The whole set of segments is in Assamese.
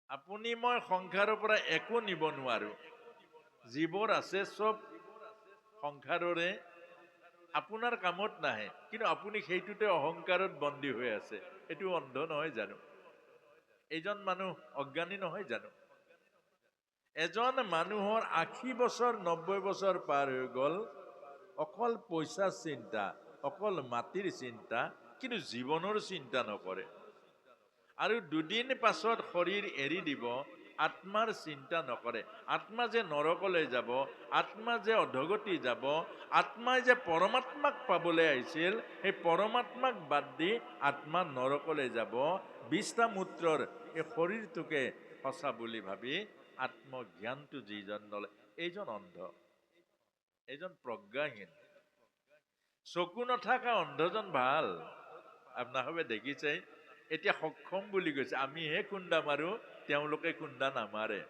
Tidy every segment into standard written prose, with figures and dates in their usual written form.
আপুনি মই সংসাৰৰ পৰা একো নিব নোৱাৰো। যিবোৰ আছে চব সংসাৰৰে, আপোনাৰ কামত নাহে, কিন্তু আপুনি সেইটোতে অহংকাৰত বন্দী হৈ আছে। এইটো অন্ধ নহয় জানো? এইজন মানুহ অজ্ঞানী নহয় জানো? এজন মানুহৰ 80 বছৰ 90 বছৰ পাৰ হৈ গল, অকল পইচা চিন্তা, অকল মাটিৰ চিন্তা, কিন্তু জীৱনৰ চিন্তা নকৰে। আৰু দুদিন পাছত শৰীৰ এৰি দিব, আত্মাৰ চিন্তা নকৰে। আত্মা যে নৰকলৈ যাব, আত্মা যে অধগতি যাব, আত্মাই যে পৰমাত্মাক পাবলৈ আহিছিল, সেই পৰমাত্মাক বাদ দি আত্মা নৰকলৈ যাব। 20টা মূত্ৰৰ এই শৰীৰটোকে সঁচা বুলি ভাবি আত্মজ্ঞানটো যিজন নলয়, এইজন অন্ধ, এইজন প্ৰজ্ঞাহীন। চকু নথকা অন্ধজন ভাল। আপোনালোকে দেখিছে, এতিয়া সক্ষম বুলি কৈছে, আমিহে খুন্দা মাৰো, তেওঁলোকে খুন্দা নামাৰে।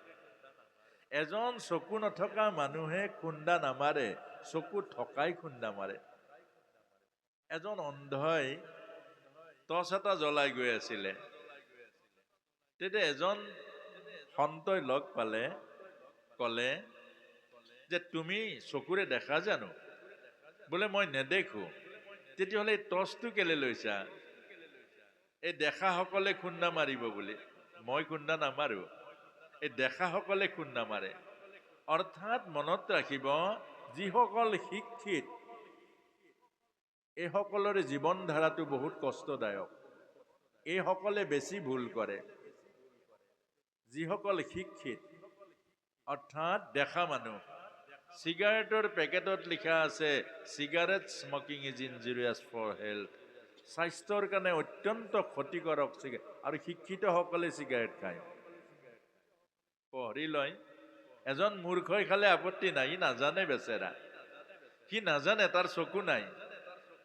এজন চকু নথকা মানুহে খুন্দা নামাৰে, চকু থকাই খুন্দা মাৰে। এজন অন্ধই টৰ্চ এটা জ্বলাই গৈ আছিলে, তেতিয়া এজন সন্তই লগ পালে, কলে যে তুমি চকুৰে দেখা জানো? বোলে মই নেদেখো। তেতিয়াহ'লে এই টৰ্চটো কেলে লৈছা? এই দেখাসকলে খুন্দা মাৰিব বুলি। মই খুন্দা নামাৰো, এই দেখাসকলে খুন্দা মাৰে। অৰ্থাৎ মনত ৰাখিব, যিসকল শিক্ষিত, এইসকলৰে জীৱন ধাৰাটো বহুত কষ্টদায়ক। এইসকলে বেছি ভুল কৰে। যিসকল শিক্ষিত, অৰ্থাৎ দেখা মানুহ, চিগাৰেটৰ পেকেটত লিখা আছে cigarette smoking is injurious for health, স্বাস্থ্যৰ কাৰণে অত্যন্ত ক্ষতিকাৰক চিগাৰেট। আৰু শিক্ষিতসকলে চিগাৰেট খায়, পঢ়ি লয়। এজন মূৰ্খই খালে আপত্তি নাই, ই নাজানে বেচেৰা, সি নাজানে, তাৰ চকু নাই,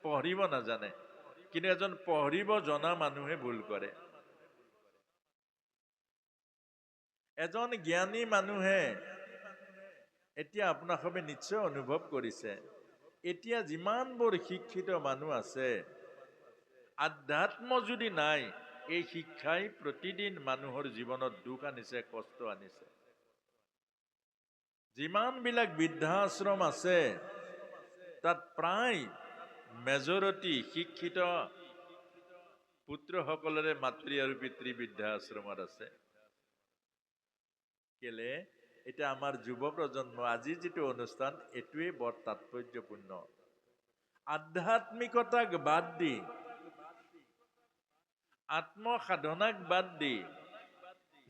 পঢ়িব নাজানে। কিন্তু এজন পঢ়িব জনা মানুহে ভুল কৰে। এজন জ্ঞানী মানুহে, এতিয়া আপোনালোকে নিশ্চয় অনুভৱ কৰিছে, এতিয়া যিমানবোৰ শিক্ষিত মানুহ আছে, আধ্যাত্ম যদি নাই, এই শিক্ষাই প্ৰতিদিন মানুহৰ জীৱনত দুখ আনিছে, কষ্ট আনিছে। যিমানবিলাক বৃদ্ধাশ্ৰম আছে, তাত প্ৰায় মেজৰিটি শিক্ষিত পুত্ৰসকলৰে মাতৃ আৰু পিতৃ বৃদ্ধাশ্ৰমত আছে। কেলে? এতিয়া আমাৰ যুৱ প্ৰজন্ম, আজি যিটো অনুষ্ঠান, এইটোৱে বৰ তাৎপৰ্যপূৰ্ণ। আধ্যাত্মিকতাক বাদ দি, আত্মসাধনাক বাদ দি,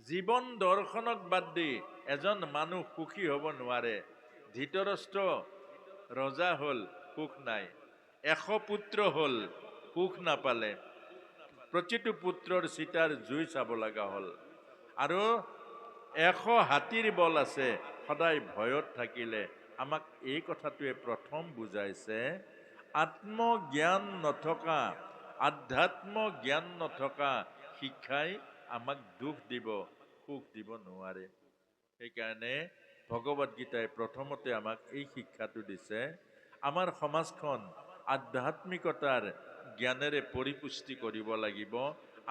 জীৱন দৰ্শনক বাদ দি এজন মানুহ সুখী হ'ব নোৱাৰে। ধৃতৰাষ্ট্ৰ ৰজা হ'ল, সুখ নাই। 100 পুত্ৰ হ'ল, সুখ নাপালে। প্ৰতিটো পুত্ৰৰ চিতাৰ জুই চাব লগা হ'ল। আৰু 100 হাতীৰ বল আছে, সদায় ভয়ত থাকিলে। আমাক এই কথাটোৱে প্ৰথম বুজাইছে, আত্মজ্ঞান নথকা, আধ্যাত্ম জ্ঞান নথকা শিক্ষাই আমাক দুখ দিব, সুখ দিব নোৱাৰে। সেইকাৰণে ভগৱত গীতাই প্ৰথমতে আমাক এই শিক্ষাটো দিছে, আমাৰ সমাজখন আধ্যাত্মিকতাৰ জ্ঞানেৰে পৰিপুষ্টি কৰিব লাগিব।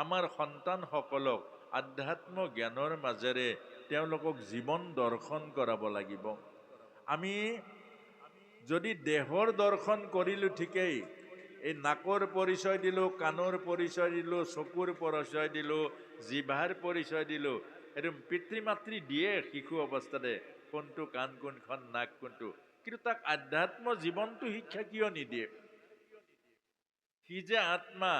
আমাৰ সন্তানসকলক আধ্যাত্ম জ্ঞানৰ মাজেৰে তেওঁলোকক জীৱন দৰ্শন কৰাব লাগিব। আমি যদি দেহৰ দৰ্শন কৰিলোঁ ঠিকেই, এই নাকৰ পৰিচয় দিলোঁ, কাণৰ পৰিচয় দিলোঁ, চকুৰ পৰিচয় দিলোঁ, জিভাৰ পৰিচয় দিলোঁ, এইটো পিতৃ মাতৃ দিয়ে শিশু অৱস্থাতে, কোনটো কাণ, কোনখন নাক, কোনটো। কিন্তু তাক আধ্যাত্ম জীৱনটো শিক্ষা কিয় নিদিয়ে? সি যে আত্মা,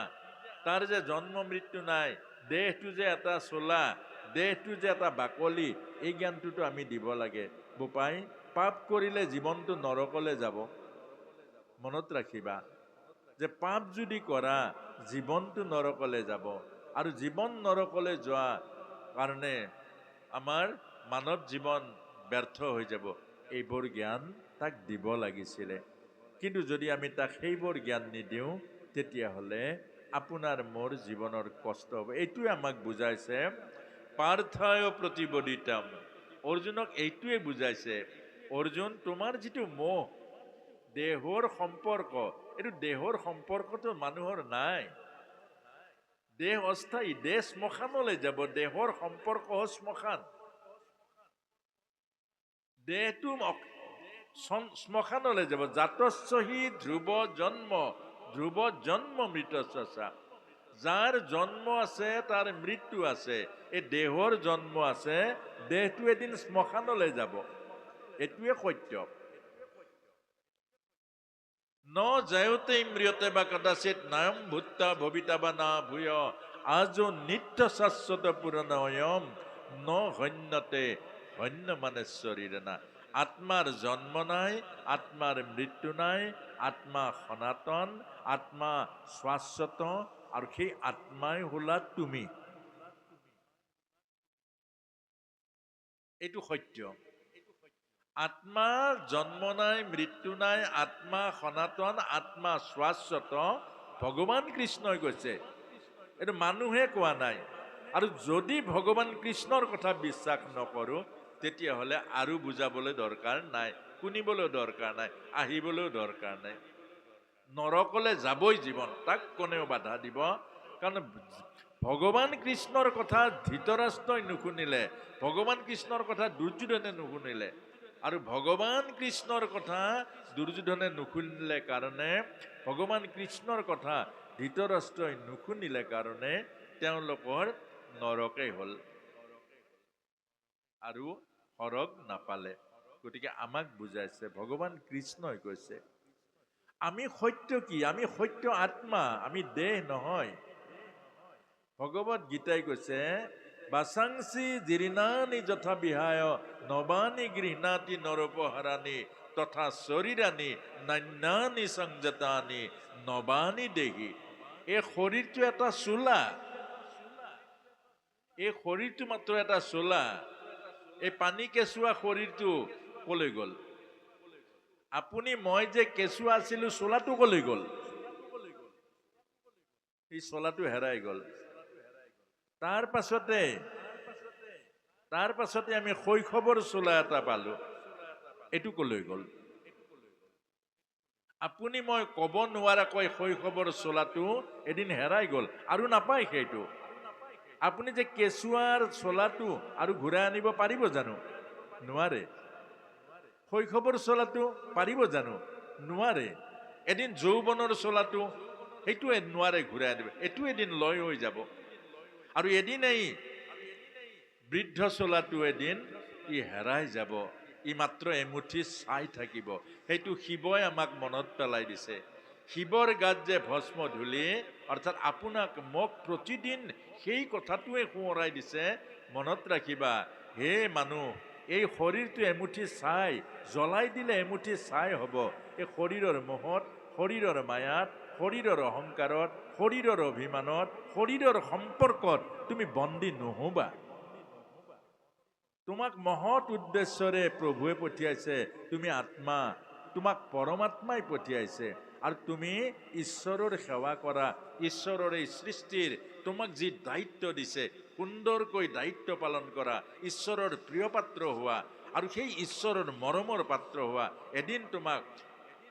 তাৰ যে জন্ম মৃত্যু নাই, দেহটো যে এটা চোলা, দেহটো যে এটা বাকলি, এই জ্ঞানটোতো আমি দিব লাগে। বোপাই, পাপ কৰিলে জীৱনটো নৰকলৈ যাব। মনত ৰাখিবা যে পাপ যদি কৰা, জীৱনটো নৰকলৈ যাব। আৰু জীৱন নৰকলৈ যোৱা কাৰণে আমাৰ মানৱ জীৱন ব্যৰ্থ হৈ যাব। এইবোৰ জ্ঞান তাক দিব লাগিছিলে। কিন্তু যদি আমি তাক সেইবোৰ জ্ঞান নিদিওঁ, তেতিয়াহ'লে আপোনাৰ মোৰ জীৱনৰ কষ্ট হ'ব। এইটোৱে আমাক বুজাইছে পাৰ্থয় প্ৰতিবদিতম। অৰ্জুনক এইটোৱে বুজাইছে, অৰ্জুন, তোমাৰ যিটো মোহ, দেহৰ সম্পৰ্ক, এইটো দেহৰ সম্পৰ্কটো মানুহৰ নাই। দেহ অস্থায়ী, দেহ শ্মশানলৈ যাব, দেহৰ সম্পৰ্ক শ্মশান। দেহটো শ্মশানলৈ যাব। জাতস্বহী ধ্ৰুৱ জন্ম, ধ্ৰুৱ জন্ম মৃত চচা। যাৰ জন্ম আছে তাৰ মৃত্যু আছে। এই দেহৰ জন্ম আছে, দেহটো এদিন শ্মশানলৈ যাব, এইটোৱে সত্য। ন জয়তে ম্ৰিয়তে বা কদাচিত নায়ম ভূতা ভবিতা বা না ভূয় আজো নিত্য শাশ্বত পুৰণয়ম ন হন্যতে হন্য মানে শৰীৰ না। আত্মাৰ জন্ম নাই, আত্মাৰ মৃত্যু নাই, আত্মা সনাতন, আত্মা শাশ্বত, আৰু সেই আত্মাই হলা তুমি। এইটো সত্য। আত্মা জন্ম নাই, মৃত্যু নাই, আত্মা সনাতন, আত্মা শাশ্বত, ভগৱান কৃষ্ণই কৈছে, এইটো মানুহে কোৱা নাই। আৰু যদি ভগৱান কৃষ্ণৰ কথা বিশ্বাস নকৰো, তেতিয়াহ'লে আৰু বুজাবলৈ দৰকাৰ নাই, শুনিবলৈ দৰকাৰ নাই, আহিবলৈও দৰকাৰ নাই। নৰকলৈ যাবই জীৱন, তাক কোনেও বাধা দিব? কাৰণ ভগৱান কৃষ্ণৰ কথা ধৃতৰাষ্ট্ৰই নুশুনিলে, ভগৱান কৃষ্ণৰ কথা দুৰ্যোধনে নুশুনিলে, আৰু ভগৱান কৃষ্ণৰ কথা দুৰ্যোধনে নুশুনিলে কাৰণে, ভগৱান কৃষ্ণৰ কথা ধৃতৰাষ্ট্ৰই নুশুনিলে কাৰণে তেওঁলোকৰ নৰকেই হ'ল আৰু সৰগ নাপালে। গতিকে আমাক বুজাইছে, ভগৱান কৃষ্ণই কৈছে আমি সত্য কি? আমি সত্য আত্মা, আমি দেহ নহয়। ভগৱত গীতাই কৈছে বাসাংসি জীৰ্ণানি যথা বিহায় নবানি গৃহণাতি নৰোপহাৰানি তথা শৰীৰানি নান্যানি সংযতানি নবানি দেহি। এই শৰীৰটো এটা চোলা, এই শৰীৰটো মাত্ৰ এটা চোলা। এই পানী কেঁচুৱা শৰীৰটো কলৈ গ'ল? আপুনি মই যে কেঁচুৱা আছিলো, চোলাটো কলৈ গ'ল? এই চোলাটো হেৰাই গ'ল। তাৰ পাছতে আমি শৈশৱৰ চোলা এটা পালো, এইটো কলৈ গ'ল? আপুনি মই ক'ব নোৱাৰাকৈ শৈশৱৰ চোলাটো এদিন হেৰাই গ'ল আৰু নাপায় সেইটো। আপুনি যে কেঁচুৱাৰ চোলাটো আৰু ঘূৰাই আনিব পাৰিব জানো? নোৱাৰে। শৈশৱৰ চোলাটো পাৰিব জানো? নোৱাৰে। এদিন যৌৱনৰ চোলাটো সেইটো নোৱাৰে ঘূৰাই আনিব, এইটো এদিন লয় হৈ যাব। আৰু এদিন এই বৃদ্ধ চোলাটো এদিন ই হেৰাই যাব, ই মাত্ৰ এমুঠি চাই থাকিব। সেইটো শিৱই আমাক মনত পেলাই দিছে। শিৱৰ গাত যে ভস্ম ধূলি, অৰ্থাৎ আপোনাক মোক প্ৰতিদিন সেই কথাটোৱে সোঁৱৰাই দিছে, মনত ৰাখিবা হে মানুহ, এই শৰীৰটো এমুঠি চাই জ্বলাই দিলে এমুঠি চাই হ'ব। এই শৰীৰৰ মোহত, শৰীৰৰ মায়াত, শৰীৰৰ অহংকাৰত, শৰীৰৰ অভিমানত, শৰীৰৰ সম্পৰ্কত তুমি বন্দী নহবা। তোমাক মহৎ উদ্দেশ্যৰে প্ৰভুৱে পঠিয়াইছে, তুমি আত্মা, তোমাক পৰমাত্মাই পঠিয়াইছে, আৰু তুমি ঈশ্বৰৰ সেৱা কৰা, ঈশ্বৰৰ এই সৃষ্টিৰ তোমাক যি দায়িত্ব দিছে সুন্দৰকৈ দায়িত্ব পালন কৰা, ঈশ্বৰৰ প্ৰিয় পাত্ৰ হোৱা, আৰু সেই ঈশ্বৰৰ মৰমৰ পাত্ৰ হোৱা। এদিন তোমাক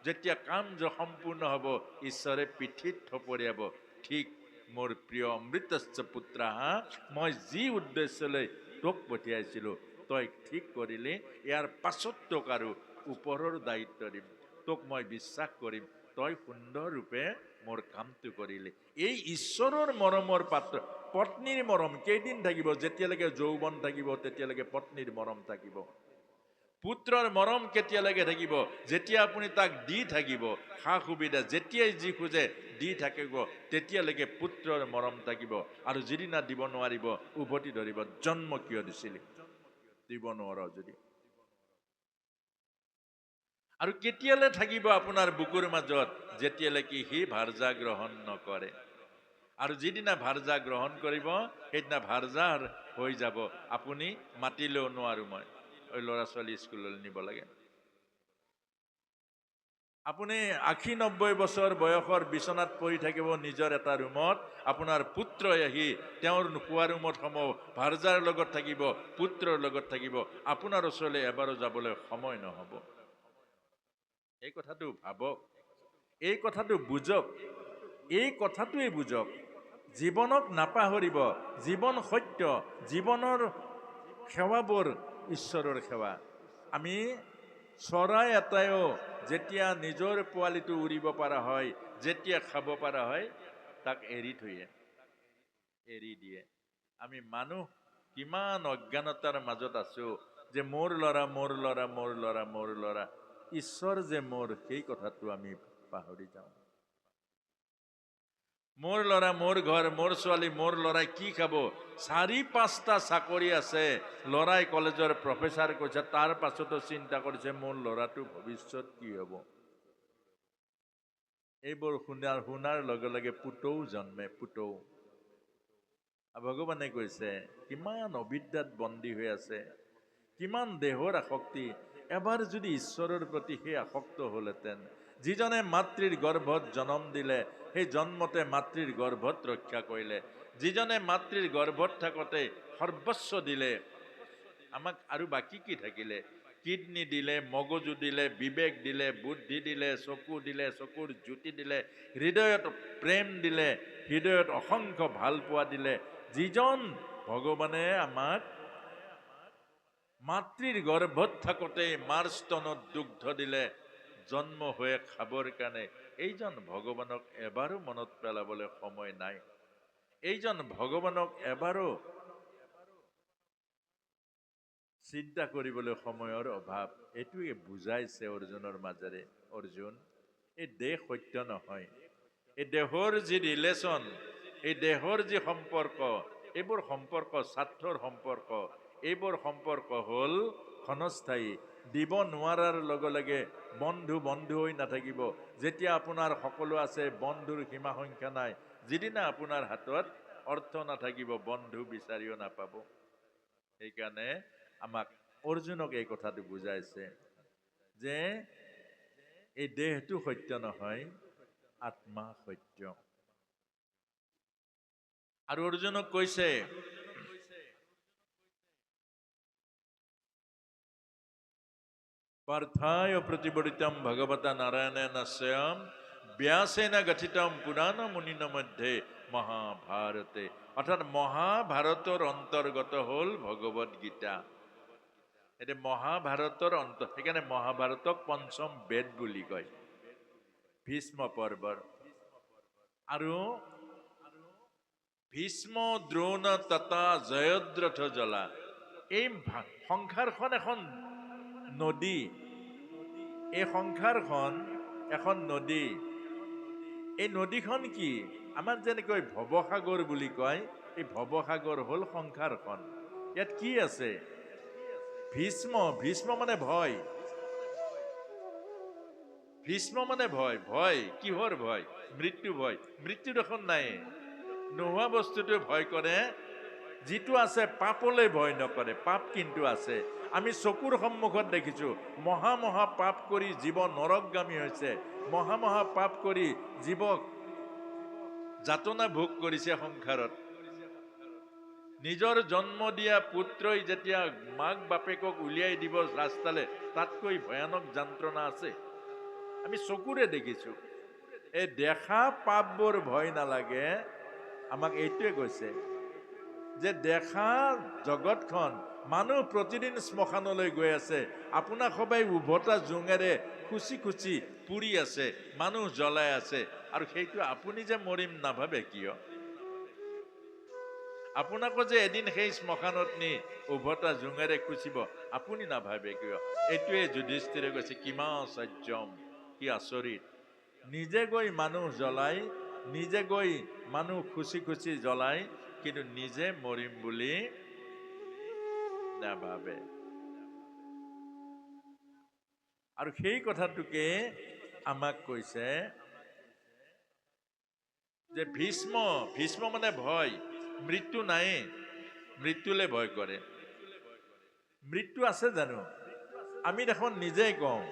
যেতিয়া কাম সম্পূৰ্ণ হ'ব, ঈশ্বৰে পিঠিত থপৰিয়াব, ঠিক মোৰ প্ৰিয় অমৃতস্য পুত্ৰা, মই যি উদ্দেশ্যলৈ তোক পঠিয়াইছিলো তই ঠিক কৰিলি, ইয়াৰ পাছত তোক আৰু ওপৰৰ দায়িত্ব দিম, তোক মই বিশ্বাস কৰিম, তই সুন্দৰৰূপে মোৰ কামটো কৰিলি। এই ঈশ্বৰৰ মৰমৰ পাত্ৰ। পত্নীৰ মৰম কেইদিন থাকিব? যেতিয়ালৈকে যৌৱন থাকিব তেতিয়ালৈকে পত্নীৰ মৰম থাকিব। পুত্ৰৰ মৰম কেতিয়ালৈকে থাকিব? যেতিয়া আপুনি তাক দি থাকিব সা সুবিধা, যেতিয়াই যি খোজে দি থাকিব, তেতিয়ালৈকে পুত্ৰৰ মৰম থাকিব। আৰু যিদিনা দিব নোৱাৰিব উভতি ধৰিব, জন্ম কিয় দিছিলি, দিব নোৱাৰ যদি। আৰু কেতিয়ালৈ থাকিব আপোনাৰ বুকুৰ মাজত? যেতিয়ালৈকে সি ভাৰ্যা গ্ৰহণ নকৰে। আৰু যিদিনা ভাৰ্যা গ্ৰহণ কৰিব সেইদিনা ভাৰ্যাৰ হৈ যাব। আপুনি মাতিলেও নোৱাৰো, মই ওই ল'ৰা ছোৱালী স্কুললৈ নিব লাগে। আপুনি 80-90 বছৰ বয়সৰ বিচনাত পৰি থাকিব নিজৰ এটা ৰুমত, আপোনাৰ পুত্ৰই আহি তেওঁৰ শোৱা ৰুমত সমূহ ভাৰ্যাৰ লগত থাকিব, পুত্ৰৰ লগত থাকিব, আপোনাৰ ওচৰলৈ এবাৰো যাবলৈ সময় নহব। এই কথাটো ভাবক, এই কথাটো বুজক, এই কথাটোৱে বুজক জীৱনক নাপাহৰিব। জীৱন সত্য, জীৱনৰ সেৱাবোৰ ঈশ্বৰৰ সেৱা। আমি চৰাই এটাইও যেতিয়া নিজৰ পোৱালিটো উৰিব পৰা হয়, যেতিয়া খাব পৰা হয়, তাক এৰি দিয়ে। আমি মানুহ কিমান অজ্ঞানতাৰ মাজত আছো যে মোৰ ল'ৰা, মোৰ ল'ৰা, মোৰ ল'ৰা, মোৰ ল'ৰা। ঈশ্বৰ যে মোৰ, সেই কথাটো আমি পাহৰি যাওঁ। মোৰ ল'ৰা, মোৰ ঘৰ, মোৰ ছোৱালী, মোৰ ল'ৰাই কি খাব? 4-5টা চাকৰি আছে, ল'ৰাই কলেজৰ প্ৰফেচাৰ কৈছে, তাৰ পাছতো চিন্তা কৰিছে মোৰ ল'ৰাটো ভৱিষ্যত কি হ'ব। এইবোৰ শুনাৰ লগে লগে পুতৌ জন্মে, পুতৌ। ভগৱানে কৈছে কিমান অবিদ্যাত বন্দী হৈ আছে, কিমান দেহৰ আসক্তি। এবাৰ যদি ঈশ্বৰৰ প্ৰতি সেই আসক্ত হ'লহেঁতেন, যিজনে মাতৃৰ গৰ্ভত জন্ম দিলে, সেই জন্মতে মাতৃৰ গৰ্ভত ৰক্ষা কৰিলে, যিজনে মাতৃৰ গৰ্ভত থাকোঁতে সৰ্বস্ব দিলে, আমাক আৰু বাকী কি থাকিলে? কিডনী দিলে, মগজু দিলে, বিবেক দিলে, বুদ্ধি দিলে, চকু দিলে, চকুৰ জ্যোতি দিলে, হৃদয়ত প্ৰেম দিলে, হৃদয়ত অসংখ্য ভাল পোৱা দিলে। যিজন ভগৱানে আমাক মাতৃৰ গৰ্ভত থাকোঁতে মাৰ স্তনত দুগ্ধ দিলে, জন্ম হৈ খাবৰ কাৰণে, এইজন ভগৱানক এবাৰো মনত পেলাবলৈ সময় নাই। এইজন ভগৱানক এবাৰো চিন্তা কৰিবলৈ সময়ৰ অভাৱ। এইটোৱে বুজাইছে অৰ্জুনৰ মাজেৰে। অৰ্জুন, এই দেহ সত্য নহয়। এই দেহৰ যি ৰিলেশ্যন, এই দেহৰ যি সম্পৰ্ক, এইবোৰ সম্পৰ্ক স্বাৰ্থৰ সম্পৰ্ক। এইবোৰ সম্পৰ্ক হ'ল ক্ষণস্থায়ী। দিব নোৱাৰাৰ লগে লগে বন্ধু বন্ধু হৈ নাথাকিব। যেতিয়া আপোনাৰ সকলো আছে, বন্ধুৰ সীমা সংখ্যা নাই। যিদিনা আপোনাৰ হাতত অৰ্থ নাথাকিব, বন্ধু বিচাৰিও নাপাব। সেইকাৰণে আমাক অৰ্জুনক এই কথাটো বুজাইছে যে এই দেহটো সত্য নহয়, আত্মা সত্য। আৰু অৰ্জুনক কৈছে, পাർത്থায় প্ৰতিবৰ্তিতম ভগৱতা নাৰায়ণেন স্বয়ং ব্যাসেন গঠিতম পুৰাণ মুনিন মধ্যে মহাভাৰতে। অৰ্থাৎ মহাভাৰতৰ অন্তৰ্গত হ'ল ভগৱত গীতা। এতিয়া মহাভাৰতৰ সেইকাৰণে মহাভাৰতক পঞ্চম বেদ বুলি কয়, ভীষ্ম পৰ্বৰ। আৰু ভীষ্ম, দ্ৰোণ তথা জয়দ্ৰথ জলা। এই সংসাৰখন এখন নদী। এই সংসাৰখন এখন নদী। এই নদীখন কি? আমাৰ যেনেকৈ ভৱসাগৰ বুলি কয়, এই ভৱসাগৰ হ'ল সংসাৰখন। ইয়াত কি আছে? ভীষ্ম, ভীষ্ম মানে ভয়। ভীষ্ম মানে ভয়। ভয় কিহৰ ভয়? মৃত্যু ভয়। মৃত্যু দেখোন নাই। নোহোৱা বস্তুটো ভয় কৰে। যিটো আছে পাপলৈ ভয় নকৰে, পাপ কিন্তু আছে। আমি চকুৰ সন্মুখত দেখিছো, মহা মহা পাপ কৰি জীৱ নৰকগামী হৈছে, মহা মহা পাপ কৰি জীৱক যাতনা ভোগ কৰিছে সংসাৰত। নিজৰ জন্ম দিয়া পুত্ৰই যেতিয়া মাক বাপেকক উলিয়াই দিব ৰাস্তালে, তাতকৈ ভয়ানক যন্ত্ৰণা আছে। আমি চকুৰে দেখিছো। এই দেখা পাপবোৰ ভয় নালাগে। আমাক এইটোৱে কৈছে যে দেখা জগতখন, মানুহ প্ৰতিদিন শ্মশানলৈ গৈ আছে। আপোনাক সবাই উভতা জোঙেৰে খুচি খুচি পুৰি আছে, মানুহ জ্বলাই আছে। আৰু সেইটো আপুনি যে মৰিম নাভাবে কিয়? আপোনাকো যে এদিন সেই শ্মশানত নি উভতা জোঙেৰে খুচিব, আপুনি নাভাবে কিয়? এইটোৱে যুধিষ্ঠিৰে কৈছে, কিমান সত্যম, কি আচৰিত। নিজে গৈ মানুহ জ্বলাই, নিজে গৈ মানুহ খুচি খুচি জ্বলাই, কিন্তু নিজে মৰিম বুলি নাভাবে। আৰু সেই কথাটোকে আমাক কৈছে যে ভীষ্ম, ভীষ্ম মানে ভয়। মৃত্যু নাই, মৃত্যুলে ভয় কৰে। মৃত্যু আছে জানো? আমি দেখোন নিজেই কওঁ,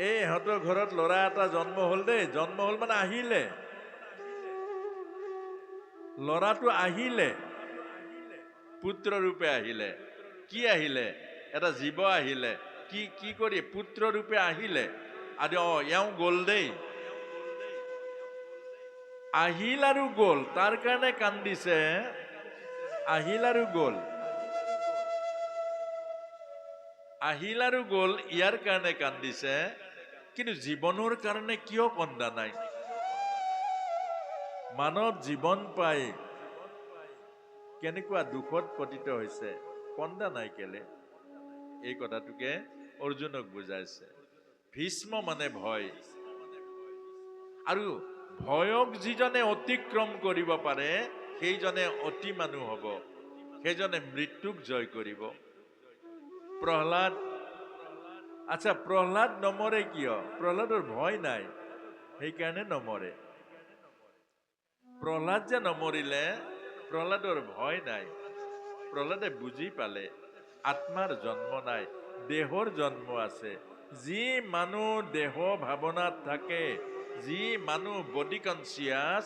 এই ইহঁতৰ ঘৰত ল'ৰা এটা জন্ম হ'ল দেই, জন্ম হ'ল মানে আহিলে, ল'ৰাটো আহিলে, পুত্ৰ ৰূপে আহিলে। কি আহিলে? এটা জীৱ আহিলে। কি কৰি? পুত্ৰ ৰূপে আহিলে। আৰু এওঁ গ'ল দেই। আহিল আৰু গ'ল, তাৰ কাৰণে কান্দিছে। আহিল আৰু গ'ল, আহিল আৰু গ'ল, ইয়াৰ কাৰণে কান্দিছে। কিন্তু জীৱনৰ কাৰণে কিয় কন্দা নাই? মানৱ জীৱন পাই কেনেকুৱা দুখত পতিত হৈছে, কন্দা নাই কেলে? এই কথাটোকে অৰ্জুনক বুজাইছে। ভীষ্ম মানে ভয়, আৰু ভয়ক যিজনে অতিক্ৰম কৰিব পাৰে সেইজনে অতি মানুহ হ'ব, সেইজনে মৃত্যুক জয় কৰিব। প্ৰহ্লাদ, আচ্ছা প্ৰহ্লাদ নমৰে কিয়? প্ৰহ্লাদৰ ভয় নাই, সেইকাৰণে নমৰে। প্ৰহ্লাদ যে নমৰিলে, প্ৰহ্লাদৰ ভয় নাই। প্ৰহ্লাদে বুজি পালে আত্মাৰ জন্ম নাই, দেহৰ জন্ম আছে। যি মানুহ দেহ ভাৱনাত থাকে, যি মানুহ বডি কনচিয়াছ,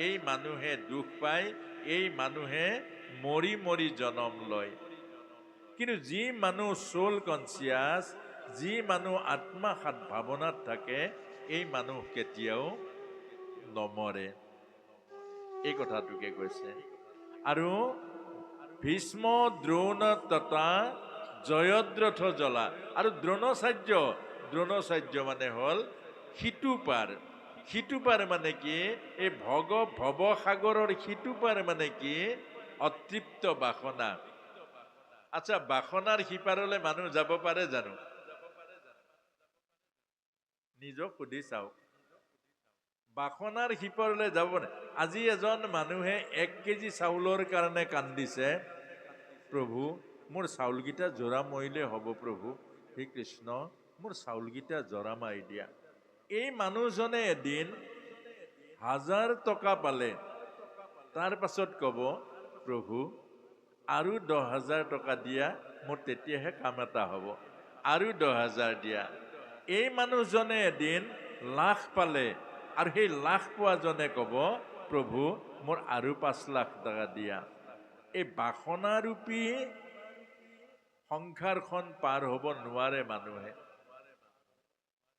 এই মানুহে দুখ পায়, এই মানুহে মৰি মৰি জন্ম লয়। কিন্তু যি মানুহ সোল কনচিয়াছ, যি মানুহ আত্মা ভাৱনাত থাকে, এই মানুহ কেতিয়াও নমৰে। এই কথাটোকে কৈছে। আৰু ভীষ্ম, দ্ৰোণ তথা জয়দ্ৰথ জ্বলা, আৰু দ্ৰোণাচাৰ্য মানে হ'ল সিটোপাৰ। সিটোপাৰ মানে কি? এই ভৱসাগৰৰ সিটোপাৰ মানে কি? অতৃপ্ত বাসনা। আচ্ছা, বাসনাৰ সিপাৰলৈ মানুহ যাব পাৰে জানো? নিজক সুধি চাওক, বাসনাৰ সিপাৰলৈ যাব পাৰে? আজি এজন মানুহে 1 কেজি চাউলৰ কাৰণে কান্দিছে, প্ৰভু মোৰ চাউলকেইটা জোৰা মৰিলে হ'ব, প্ৰভু হে কৃষ্ণ মোৰ চাউলকেইটা জোৰা মাৰি দিয়া। এই মানুহজনে এদিন 1000 টকা পালে, তাৰ পাছত ক'ব, প্ৰভু আৰু 10,000 টকা দিয়া, মোৰ তেতিয়াহে কাম এটা হ'ব, আৰু 10,000 দিয়া। এই মানুহজনে এদিন 1,00,000 পালে, আৰু সেই 1,00,000 পোৱাজনে ক'ব, প্ৰভু মোৰ আৰু 5,00,000 টকা দিয়া। এই বাসনাৰূপী সংসাৰখন পাৰ হ'ব নোৱাৰে মানুহে।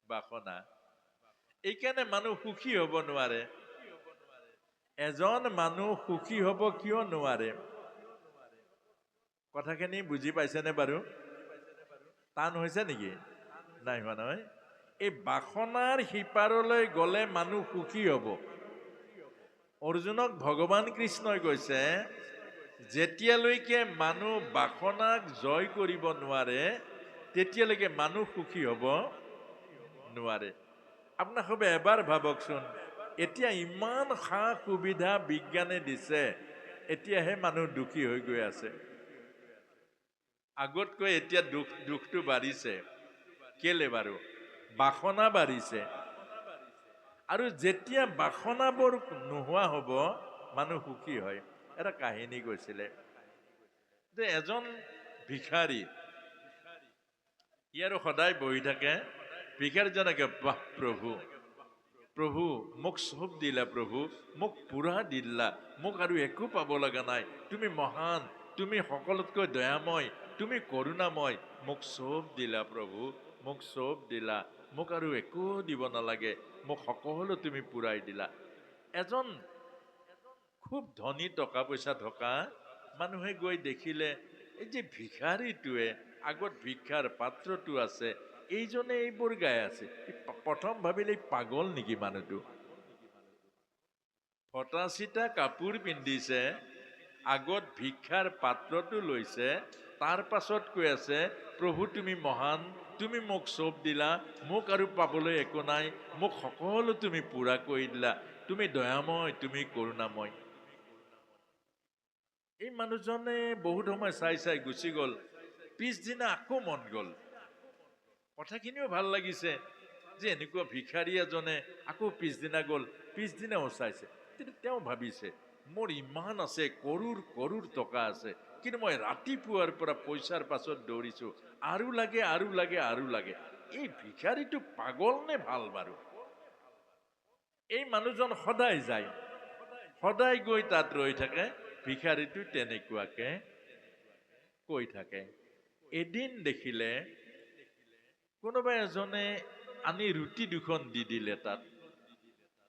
বাসনা, এইকাৰণে মানুহ সুখী হ'ব নোৱাৰে। এজন মানুহ সুখী হ'ব কিয় নোৱাৰে? কথাখিনি বুজি পাইছেনে বাৰু? টান হৈছে নেকি? নাই হোৱা নহয়। এই বাসনাৰ সিপাৰলৈ গ'লে মানুহ সুখী হ'ব। অৰ্জুনক ভগৱান কৃষ্ণই কৈছে, যেতিয়ালৈকে মানুহ বাসনাক জয় কৰিব নোৱাৰে, তেতিয়ালৈকে মানুহ সুখী হ'ব নোৱাৰে। আপোনাক সবে এবাৰ ভাবকচোন, এতিয়া ইমান সা সুবিধা বিজ্ঞানে দিছে, এতিয়াহে মানুহ দুখী হৈ গৈ আছে। আগতকৈ এতিয়া দুখটো বাঢ়িছে। কেলে বাৰু? বাসনা বাঢ়িছে। আৰু যেতিয়া বাসনাবোৰ নোহোৱা হ'ব, মানুহ সুখী হয়। এটা কাহিনী কৈছিলে যে এজন ভিখাৰী, ই আৰু সদায় বহি থাকে। ভিখাৰীজনকে, বাহ প্ৰভু, প্ৰভু মোক চব দিলা, প্ৰভু মোক পুৰা দিলা, মোক আৰু একো পাব লগা নাই, তুমি মহান, তুমি সকলোতকৈ দয়াময়, তুমি কৰুণাময়, মোক চব দিলা প্ৰভু, মোক চব দিলা, মোক আৰু একো দিব নালাগে, মোক সকলো তুমি পুৰাই দিলা। এজন খুব ধনী, টকা পইচা থকা মানুহে গৈ দেখিলে, এই যে ভিখাৰীটোৱে আগত ভিক্ষাৰ পাত্ৰটো আছে, এইজনে এইবোৰ গাই আছে। প্ৰথম ভাবিলে পাগল নেকি মানুহটো? ফটা চিটা কাপোৰ পিন্ধিছে, আগত ভিক্ষাৰ পাত্ৰটো লৈছে, তাৰ পাছত কৈ আছে, প্ৰভু তুমি মহান, তুমি মোক চব দিলা, মোক আৰু পাবলৈ একো নাই, মোক সকলো তুমি পুৰা কৰি দিলা, তুমি দয়াময়, তুমি কৰুণাময়। এই মানুহজনে বহুত সময় চাই চাই গুচি গ'ল। পিছদিনা আকৌ মন গ'ল। কথাখিনিও ভাল লাগিছে যে এনেকুৱা ভিখাৰী এজনে আকৌ পিছদিনা গ'ল, পিছদিনাও চাইছে। কিন্তু তেওঁ ভাবিছে, মোৰ ইমান আছে, কৰোৰ টকা আছে, কিন্তু মই ৰাতিপুৱাৰ পৰা পইচাৰ পাছত দৌৰিছো, আৰু লাগে, আৰু লাগে, আৰু লাগে। এই ভিখাৰীটো পাগল নে ভাল বাৰু? এই মানুহজন সদায় যায়, সদায় গৈ তাত ৰৈ থাকে। ভিখাৰীটো তেনেকুৱাকে কৈ থাকে। এদিন দেখিলে কোনোবা এজনে আনি ৰুটি 2খন দি দিলে তাত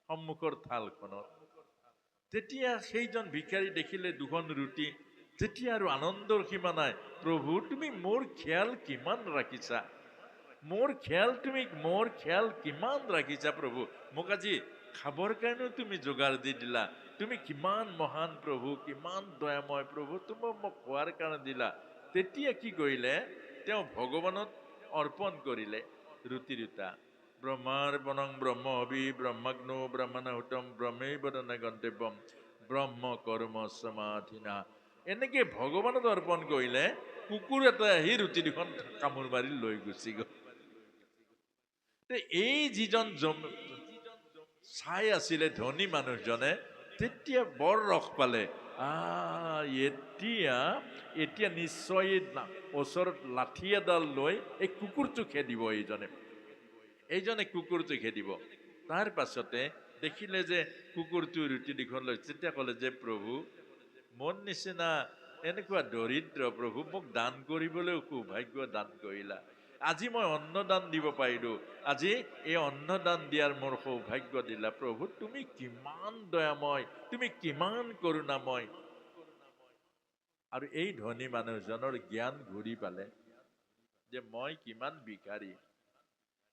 সন্মুখৰ থালখনত। তেতিয়া সেইজন ভিক্ষাৰী দেখিলে দুখন ৰুটি, তেতিয়া আৰু আনন্দৰ সীমা নাই। প্ৰভু, তুমি মোৰ খেয়াল কিমান ৰাখিছা, মোৰ খেয়াল কিমান ৰাখিছা প্ৰভু। মোক আজি খাবৰ কাৰণেও তুমি যোগাৰ দি দিলা। তুমি কিমান মহান প্ৰভু, কিমান দয়াময় প্ৰভু, তুমি মোক খোৱাৰ কাৰণে দিলা। তেতিয়া কি কৰিলে, তেওঁ ভগৱানত অৰ্পণ কৰিলে ৰুটি দুটা। ব্ৰহ্মাৰ্পণং ব্ৰহ্মহবি ব্ৰহ্মাগ্নো ব্ৰহ্মণাহুতম ব্ৰহ্মৈবদনে গন্তব্যম ব্ৰহ্ম কৰ্ম সমাধিনা। এনেকে ভগৱানত অৰ্পণ কৰিলে। কুকুৰ এটা আহি ৰুটি দুখন কামোৰ মাৰি লৈ গুচি গ'ল। এই যিজন চাই আছিলে ধনী মানুহজনে, তেতিয়া বৰ ৰস পালে। এতিয়া নিশ্চয় ওচৰত লাঠি এডাল লৈ এই কুকুৰটো খেদিব। এইজনে কুকুৰটো খেদিব। তাৰ পাছতে দেখিলে যে কুকুৰটো ৰুটি দুখন লৈ, তেতিয়া ক'লে যে প্ৰভু, মোৰ নিচিনা এনেকুৱা দৰিদ্ৰ প্ৰভু, মোক দান কৰিবলৈও সৌভাগ্য দান কৰিলা। আজি মই অন্নদান দিব পাৰিলো। আজি এই অন্নদান দিয়াৰ মোৰ সৌভাগ্য দিলা। প্ৰভু, তুমি কিমান দয়াময়, তুমি কিমান কৰুণাময়। আৰু এই ধনী মানুহজনৰ জ্ঞান ঘূৰি পালে যে মই কিমান ভিখাৰী,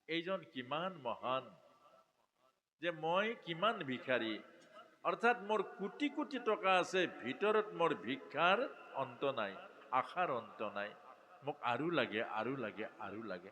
এইজন কিমান মহান, যে মই কিমান ভিখাৰী। অৰ্থাৎ মোৰ কোটি কোটি টকা আছে, ভিতৰত মোৰ ভিক্ষাৰ অন্ত নাই, আশাৰ অন্ত নাই। মোক আৰু লাগে, আৰু লাগে, আৰু লাগে।